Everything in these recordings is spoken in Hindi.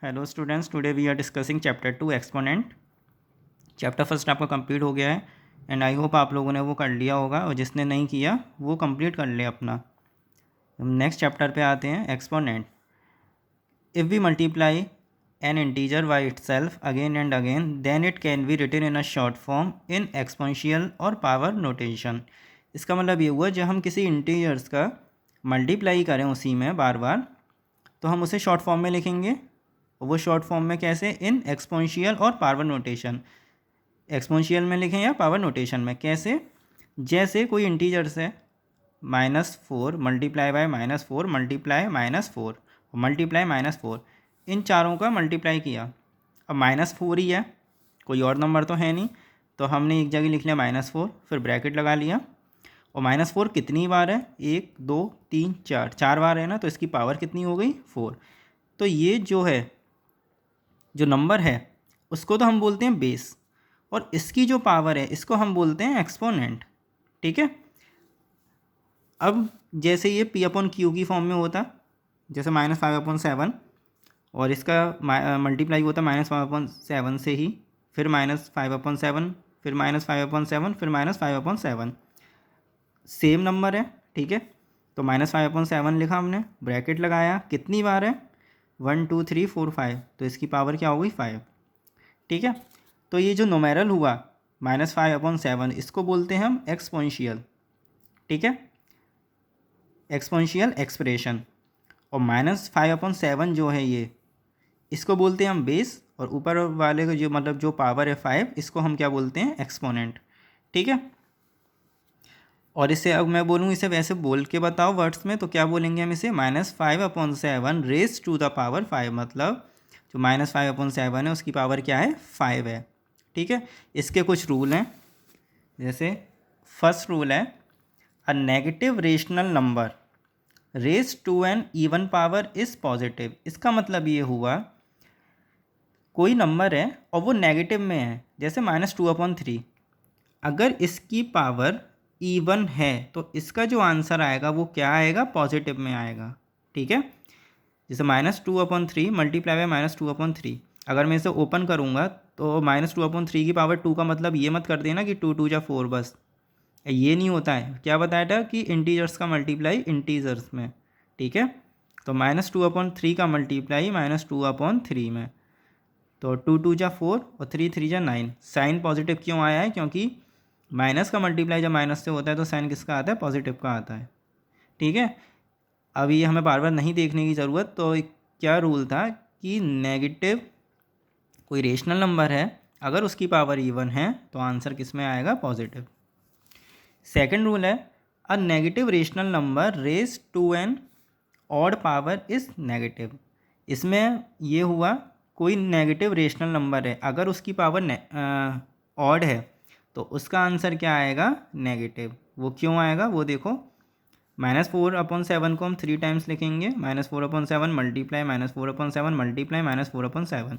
Hello students, today we are discussing chapter 2 exponent. Chapter first आपका कंप्लीट हो गया है एंड आई होप आप लोगों ने वो कर लिया होगा, और जिसने नहीं किया वो कंप्लीट कर ले अपना। हम नेक्स्ट चैप्टर पे आते हैं, exponent. If we multiply an integer by itself again and again then it can be written in a short form in exponential और पावर नोटेशन। इसका मतलब ये हुआ, जब हम किसी इंटीजर्स का मल्टीप्लाई करें उसी में बार बार, तो हम उसे शॉर्ट फॉर्म में लिखेंगे। वो शॉर्ट फॉर्म में कैसे? इन एक्सपोनेंशियल और पावर नोटेशन। एक्सपोनेंशियल में लिखें या पावर नोटेशन में, कैसे? जैसे कोई इंटीजर्स है -4 मल्टीप्लाई बाय -4 मल्टीप्लाई -4 मल्टीप्लाई -4, इन चारों का मल्टीप्लाई किया। अब -4 ही है, कोई और नंबर तो है नहीं, तो हमने एक जगह लिख लिया -4, फिर ब्रैकेट लगा लिया। और -4 कितनी बार है? 1 2 3 4, 4 बार है ना, तो इसकी पावर कितनी हो गई? 4। तो ये जो है, जो नंबर है उसको तो हम बोलते हैं बेस, और इसकी जो पावर है इसको हम बोलते हैं एक्सपोनेंट। ठीक है। अब जैसे ये p अपॉन क्यू की फॉर्म में होता, जैसे -5/7, और इसका मल्टीप्लाई होता -5/7 से ही, फिर -5/7, फिर -5/7, फिर -5/7, सेम नंबर है। ठीक है। तो -5/7 लिखा हमने, ब्रैकेट लगाया, कितनी बार है? 1 2 3 4 5, तो इसकी पावर क्या हो गई? 5। ठीक है। तो ये जो नोमेरल हुआ -5/7, इसको बोलते हैं हम एक्सपोनेंशियल। ठीक है, एक्सपोनेंशियल एक्सप्रेशन। और -5/7 जो है ये, इसको बोलते हैं हम बेस, और ऊपर वाले को जो मतलब जो पावर है 5, इसको हम क्या बोलते हैं? एक्सपोनेंट। ठीक है। और इसे अब मैं बोलूँ, इसे वैसे बोल के बताओ वर्ड्स में, तो क्या बोलेंगे हम इसे? -5/7 रेज टू द पावर 5, मतलब जो -5/7 है उसकी पावर क्या है? 5 है। ठीक है। इसके कुछ रूल हैं, जैसे फर्स्ट रूल है, a negative rational number raise to an even power is positive. इसका मतलब ये हुआ, कोई नंबर है और वो नेगेटिव में है, जैसे -2/3, अगर इसकी पावर इवन है तो इसका जो आंसर आएगा वो क्या आएगा? पॉजिटिव में आएगा। ठीक है। जैसे -2/3 मल्टीप्लाई बाय -2/3, अगर मैं इसे ओपन करूँगा तो -2/3 की पावर 2 का मतलब ये मत कर देना कि 2 2 जा 4 बस, ये नहीं होता है। क्या बताया था कि इंटीजर्स का मल्टीप्लाई इंटीजर्स में। ठीक है। तो -2/3 का मल्टीप्लाई -2/3 में, तो 2 2 जा 4 और 3 3 जा 9। साइन पॉजिटिव क्यों आया है? क्योंकि माइनस का मल्टीप्लाई जब माइनस से होता है तो साइन किसका आता है? पॉजिटिव का आता है। ठीक है। अब ये हमें बार बार नहीं देखने की ज़रूरत। तो क्या रूल था कि नेगेटिव कोई रेशनल नंबर है, अगर उसकी पावर इवन है तो आंसर किस में आएगा? पॉजिटिव। सेकंड रूल है, a negative rational number raise to an odd power is negative. इसमें ये हुआ, कोई नेगेटिव रेशनल नंबर है, अगर उसकी पावर ऑड है तो उसका आंसर क्या आएगा? नेगेटिव। वो क्यों आएगा वो देखो, -4/7 को हम 3 टाइम्स लिखेंगे, -4/7 मल्टीप्लाई -4/7 मल्टीप्लाई -4/7,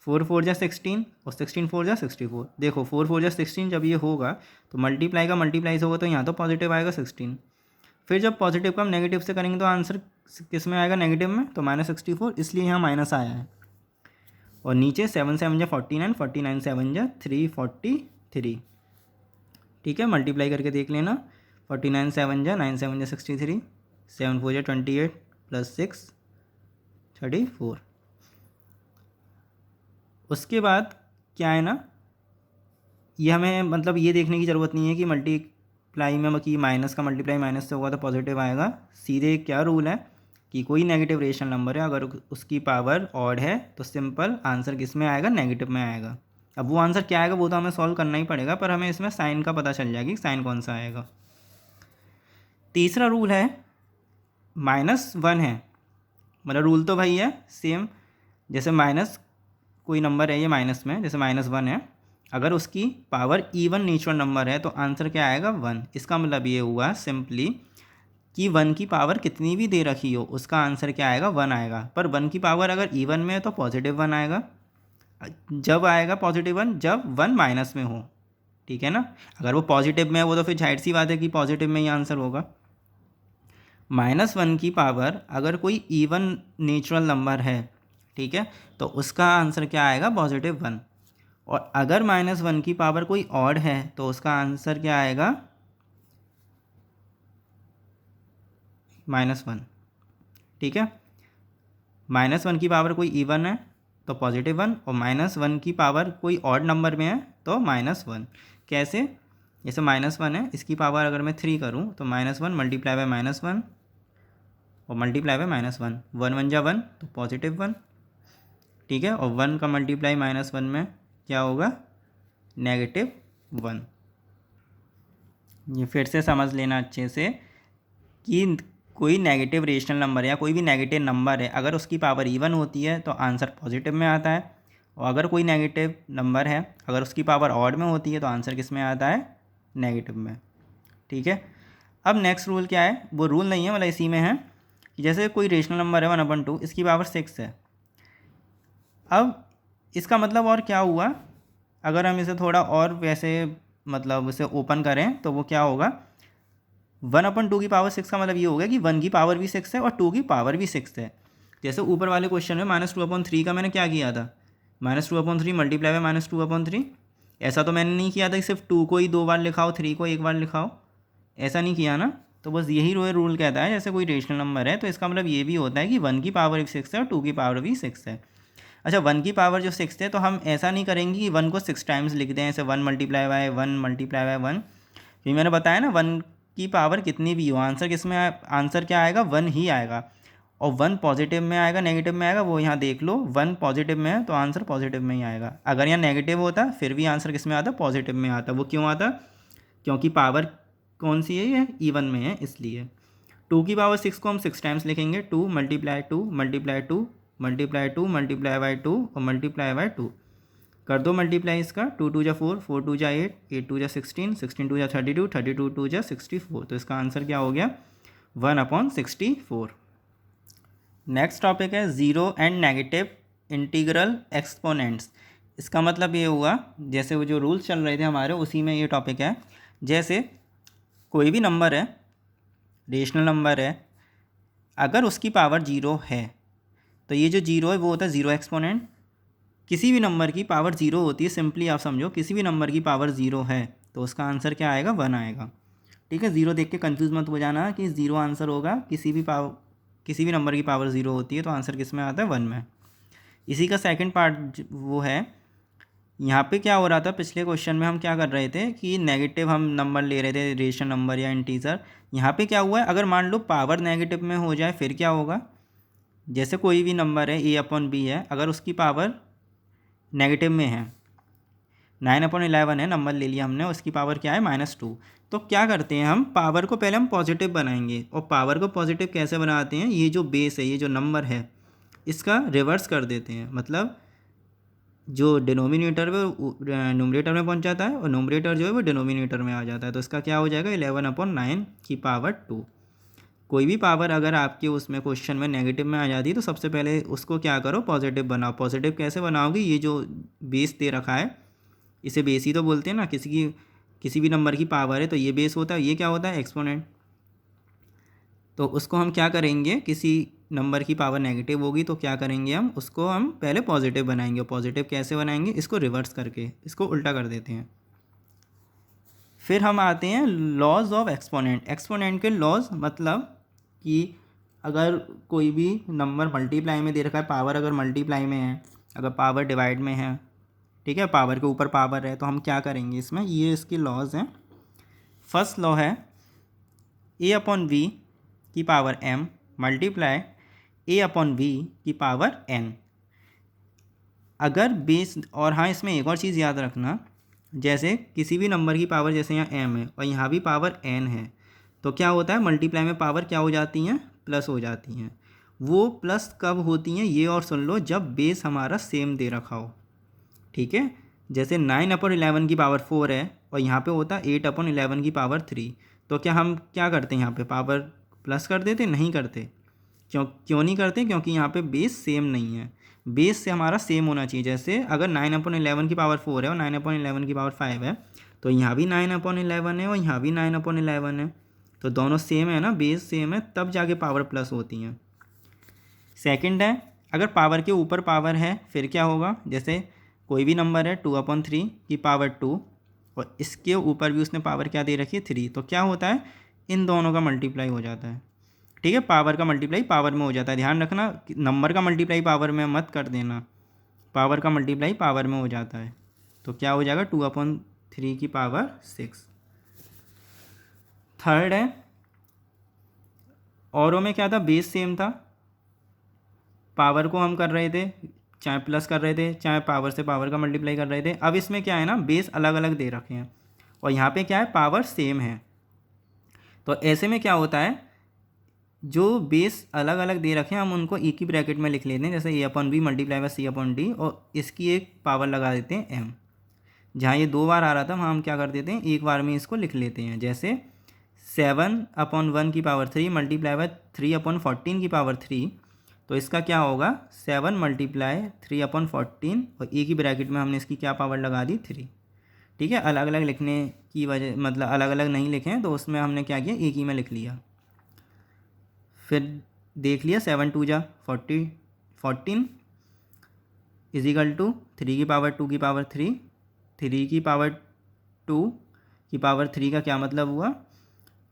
4 4 जा 16 और 16 4 जा 64। देखो 4 4 जा 16 जब ये होगा तो मल्टीप्लाई का मल्टीप्लाई से होगा, तो यहाँ तो पॉजिटिव आएगा 16। फिर जब पॉजिटिव को हम नेगेटिव से करेंगे तो आंसर किस में आएगा? नेगेटिव में, तो -64, इसलिए यहाँ माइनस आया है। और नीचे 7 7 जा 49, 49 7 जा 343। ठीक है, मल्टीप्लाई करके देख लेना, 49 7 जा 9 7 जा 63, 7 4 जा 28 प्लस 6 34। उसके बाद क्या है ना, ये हमें मतलब ये देखने की ज़रूरत नहीं है कि मल्टीप्लाई में कि माइनस का मल्टीप्लाई माइनस से होगा तो पॉजिटिव आएगा। सीधे क्या रूल है कि कोई नेगेटिव रेशनल नंबर है, अगर उसकी पावर ऑड है तो सिंपल आंसर किस में आएगा? नेगेटिव में आएगा। अब वो आंसर क्या आएगा वो तो हमें सॉल्व करना ही पड़ेगा, पर हमें इसमें साइन का पता चल जाएगा कि साइन कौन सा आएगा। तीसरा रूल है, -1 है, मतलब रूल तो भाई है सेम, जैसे माइनस कोई नंबर है ये माइनस में, जैसे -1 है, अगर उसकी पावर इवन नेचुरल नंबर है तो आंसर क्या आएगा? 1। इसका मतलब ये हुआ सिंपली कि 1 की पावर कितनी भी दे रखी हो उसका आंसर क्या आएगा? 1 आएगा। पर 1 की पावर अगर इवन में है तो पॉजिटिव 1 आएगा। जब आएगा पॉजिटिव 1 जब 1 माइनस में हो। ठीक है ना। अगर वो पॉजिटिव में है वो तो फिर जाहिर सी बात है कि पॉजिटिव में ही आंसर होगा। -1 की पावर अगर कोई इवन नेचुरल नंबर है, ठीक है, तो उसका आंसर क्या आएगा, +1। और अगर -1 की पावर कोई ऑड है तो उसका आंसर क्या आएगा, -1। ठीक है, -1 की पावर कोई इवन है तो +1, और -1 की पावर कोई ऑड नंबर में है तो -1। कैसे, जैसे -1 है, इसकी पावर अगर मैं 3 करूँ तो -1 मल्टीप्लाई बाय -1 और मल्टीप्लाई बाय -1, 1 1 जा 1 तो +1। ठीक है, और 1 का मल्टीप्लाई -1 में क्या होगा, -1। ये फिर से समझ लेना अच्छे से कि कोई नेगेटिव रेशनल नंबर या कोई भी नेगेटिव नंबर है, अगर उसकी पावर इवन होती है तो आंसर पॉजिटिव में आता है, और अगर कोई नेगेटिव नंबर है अगर उसकी पावर ऑड में होती है तो आंसर किस में आता है, नेगेटिव में। ठीक है, अब नेक्स्ट रूल क्या है, वो रूल नहीं है मतलब इसी में है कि जैसे कोई रेशनल नंबर है 1/2, इसकी पावर 6 है। अब इसका मतलब और क्या हुआ, अगर हम इसे थोड़ा और वैसे मतलब उसे ओपन करें तो वो क्या होगा, 1/2 की पावर 6 का मतलब ये हो गया कि 1 की पावर भी 6 है और 2 की पावर भी 6 है। जैसे ऊपर वाले क्वेश्चन में -2/3 का मैंने क्या किया था, -2/3 मल्टीप्लाई बाय -2/3। ऐसा तो मैंने नहीं किया था कि सिर्फ 2 को ही 2 बार लिखाओ, 3 को एक बार लिखाओ, ऐसा नहीं किया ना। तो बस यही रूल कहता है, जैसे कोई रेशनल नंबर है तो इसका मतलब ये भी होता है कि 1 की पावर भी 6 है और 2 की पावर भी 6 है। अच्छा, 1 की पावर जो 6 है तो हम ऐसा नहीं करेंगे कि 1 को 6 टाइम्स लिख दें, ऐसे 1 मल्टीप्लाई बाय 1 मल्टीप्लाई बाय 1। फिर मैंने बताया ना 1 की पावर कितनी भी हो, आंसर किस में आंसर क्या आएगा, 1 ही आएगा। और 1 पॉजिटिव में आएगा नेगेटिव में आएगा, वो यहाँ देख लो, 1 पॉजिटिव में है तो आंसर पॉजिटिव में ही आएगा। अगर यहाँ नेगेटिव होता फिर भी आंसर किस में आता, पॉजिटिव में आता। वो क्यों आता, क्योंकि पावर कौन सी है, ये इवन में है इसलिए। 2 की पावर 6 को हम 6 टाइम्स लिखेंगे, 2 multiply 2 multiply 2 multiply 2 multiply by 2 और मल्टीप्लाई बाई 2। कर दो मल्टीप्लाई इसका, 2 2 जा 4, 4 2 जा 8, 8 2 जा 16, 16 2 जा 32, 32 2 जा 64। तो इसका आंसर क्या हो गया, 1/64। नेक्स्ट टॉपिक है zero and negative integral exponents. इसका मतलब ये हुआ, जैसे वो जो रूल्स चल रहे थे हमारे उसी में ये टॉपिक है। जैसे कोई भी नंबर है, रेशनल नंबर है, अगर उसकी पावर 0 है तो ये जो 0 है वो होता है ज़ीरो एक्सपोनेंट। किसी भी नंबर की पावर 0 होती है, सिंपली आप समझो किसी भी नंबर की पावर 0 है तो उसका आंसर क्या आएगा, 1 आएगा। ठीक है, 0 देख के कंफ्यूज मत हो जाना कि 0 आंसर होगा, किसी भी नंबर की पावर 0 होती है तो आंसर किस में आता है, 1 में। इसी का सेकंड पार्ट वो है, यहाँ पे क्या हो रहा था, पिछले क्वेश्चन में हम क्या कर रहे थे कि नेगेटिव हम नंबर ले रहे थे, रेशनल नंबर या इंटीजर। यहाँ पे क्या हुआ है, अगर मान लो पावर नेगेटिव में हो जाए फिर क्या होगा, जैसे कोई भी नंबर है a/b है, अगर उसकी पावर नेगेटिव में है, 9/11 है, नंबर ले लिया हमने, उसकी पावर क्या है, -2। तो क्या करते हैं हम, पावर को पहले हम पॉजिटिव बनाएंगे, और पावर को पॉजिटिव कैसे बनाते हैं, ये जो बेस है, ये जो नंबर है, इसका रिवर्स कर देते हैं। मतलब जो डिनोमिनेटर में न्यूमरेटर में पहुंच जाता है और न्यूमरेटर जो है वो डिनोमिनेटर में आ जाता है। तो इसका क्या हो जाएगा, 11/9 की पावर 2। कोई भी पावर अगर आपके उसमें क्वेश्चन में नेगेटिव में आ जाती है तो सबसे पहले उसको क्या करो, पॉजिटिव बनाओ। पॉजिटिव कैसे बनाओगे, ये जो बेस दे रखा है इसे बेस ही तो बोलते हैं ना, किसी भी नंबर की पावर है तो ये बेस होता है, ये क्या होता है, एक्सपोनेंट। तो उसको हम क्या करेंगे, किसी नंबर की पावर नेगेटिव होगी तो क्या करेंगे, हम उसको हम पहले पॉजिटिव बनाएंगे। पॉजिटिव कैसे बनाएंगे, इसको रिवर्स करके, इसको उल्टा कर देते हैं। फिर हम आते हैं लॉज ऑफ एक्सपोनेंट। एक्सपोनेंट के लॉज मतलब कि अगर कोई भी नंबर मल्टीप्लाई में दे रखा है, पावर अगर मल्टीप्लाई में है, अगर पावर डिवाइड में है, ठीक है, पावर के ऊपर पावर है, तो हम क्या करेंगे इसमें, ये इसके लॉज हैं। फर्स्ट लॉ है a/v की पावर m मल्टीप्लाई a/v की पावर n। अगर बेस, और हाँ इसमें एक और चीज़ याद रखना, जैसे किसी भी नंबर की पावर, जैसे यहाँ m है और यहाँ भी पावर n है, तो क्या होता है, मल्टीप्लाई में पावर क्या हो जाती हैं, प्लस हो जाती हैं। वो प्लस कब होती हैं, ये और सुन लो, जब बेस हमारा सेम दे रखा हो। ठीक है, जैसे 9/11 की पावर 4 है और यहाँ पे होता है 8/11 की पावर 3, तो क्या हम क्या करते हैं, यहाँ पे पावर प्लस कर देते, नहीं करते। क्यों नहीं करते, क्योंकि यहाँ पे बेस सेम नहीं है। बेस से हमारा सेम होना चाहिए। जैसे अगर 9/11 की पावर 4 है और 9/11 की पावर 5 है, तो यहाँ भी 9/11 है और यहाँ भी 9/11 है, तो दोनों सेम है ना, बेस सेम है, तब जाके पावर प्लस होती हैं। सेकंड है, अगर पावर के ऊपर पावर है फिर क्या होगा, जैसे कोई भी नंबर है 2/3 की पावर 2 और इसके ऊपर भी उसने पावर क्या दे रखी है 3, तो क्या होता है इन दोनों का मल्टीप्लाई हो जाता है। ठीक है, पावर का मल्टीप्लाई पावर में हो जाता है। ध्यान रखना नंबर का मल्टीप्लाई पावर में मत कर देना, पावर का मल्टीप्लाई पावर में हो जाता है। तो क्या हो जाएगा 2/3 की पावर 6। थर्ड है, औरों में क्या था, बेस सेम था, पावर को हम कर रहे थे चाहे प्लस कर रहे थे चाहे पावर से पावर का मल्टीप्लाई कर रहे थे। अब इसमें क्या है ना, बेस अलग अलग दे रखे हैं और यहाँ पे क्या है पावर सेम है। तो ऐसे में क्या होता है, जो बेस अलग अलग दे रखे हैं हम उनको एक ही ब्रैकेट में लिख लेते हैं, जैसे A/B मल्टीप्लाई बाय C/D और इसकी एक पावर लगा देते हैं M। जहाँ ये 2 बार आ रहा था वहाँ हम क्या कर देते हैं, एक बार में इसको लिख लेते हैं। जैसे 7/1 की पावर 3 मल्टीप्लाई बाय 3/14 की पावर 3, तो इसका क्या होगा 7 मल्टीप्लाई 3/14 और एक ही ब्रैकेट में हमने इसकी क्या पावर लगा दी 3। ठीक है, अलग अलग लिखने की वजह मतलब अलग अलग नहीं लिखे हैं तो उसमें हमने क्या किया एक ही में लिख लिया। फिर देख लिया 7 2 जा 14 इजिकल टू 3 की पावर 2 की पावर 3, 3 की पावर 2 की पावर 3 का क्या मतलब हुआ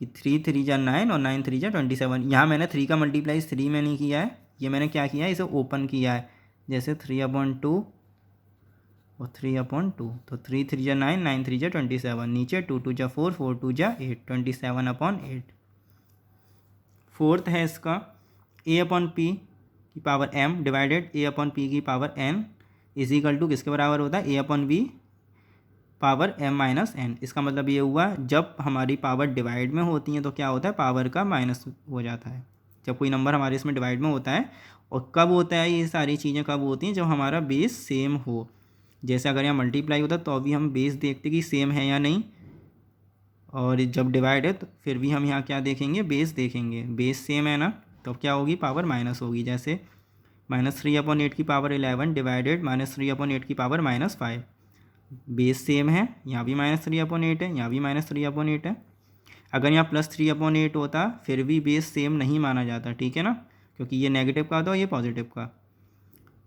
कि 3 3 जा 9 और 9 3 जा 27। यहाँ मैंने 3 का मल्टीप्लाई 3 में नहीं किया है, ये मैंने क्या किया है इसे ओपन किया है, जैसे 3/2 और 3/2, तो 3 3 जा 9 9 3 जा 27, नीचे 2 2 जा 4 4 2 जा 8 27/8। फोर्थ है इसका A/P की पावर M डिवाइडेड A/P की पावर N इजिकल टू किसके बराबर होता है A/B पावर M-N। इसका मतलब ये हुआ जब हमारी पावर डिवाइड में होती है तो क्या होता है पावर का माइनस हो जाता है, जब कोई नंबर हमारे इसमें डिवाइड में होता है। और कब होता है ये सारी चीज़ें कब होती हैं, जब हमारा बेस सेम हो। जैसे अगर यहाँ मल्टीप्लाई होता तो अभी हम बेस देखते कि सेम है या नहीं, और जब डिवाइड है तो फिर भी हम यहाँ क्या देखेंगे बेस देखेंगे, बेस सेम है ना तो क्या होगी पावर माइनस होगी। जैसे -3/8 की पावर 11 डिवाइडेड -3/8 की पावर -5, बेस सेम है, यहाँ भी -3/8 है, यहाँ भी -3/8 है। अगर यहाँ +3/8 होता फिर भी बेस सेम नहीं माना जाता, ठीक है ना, क्योंकि ये नेगेटिव का था और ये पॉजिटिव का।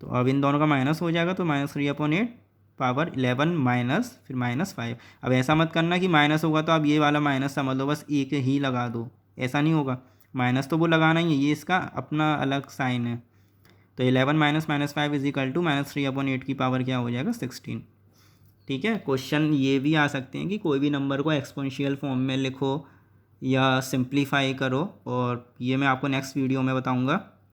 तो अब इन दोनों का माइनस हो जाएगा, तो -3/8 पावर 11 माइनस फिर -5। अब ऐसा मत करना कि माइनस होगा तो अब ये वाला माइनस समझ लो बस एक ही लगा दो, ऐसा नहीं होगा, माइनस तो वो लगाना ही है, ये इसका अपना अलग साइन है। तो 11 माइनस -5 इजिकल टू -3/8 की पावर क्या हो जाएगा 16। ठीक है, क्वेश्चन ये भी आ सकते हैं कि कोई भी नंबर को एक्सपोनेंशियल फॉर्म में लिखो या सिंप्लीफाई करो, और ये मैं आपको नेक्स्ट वीडियो में बताऊँगा।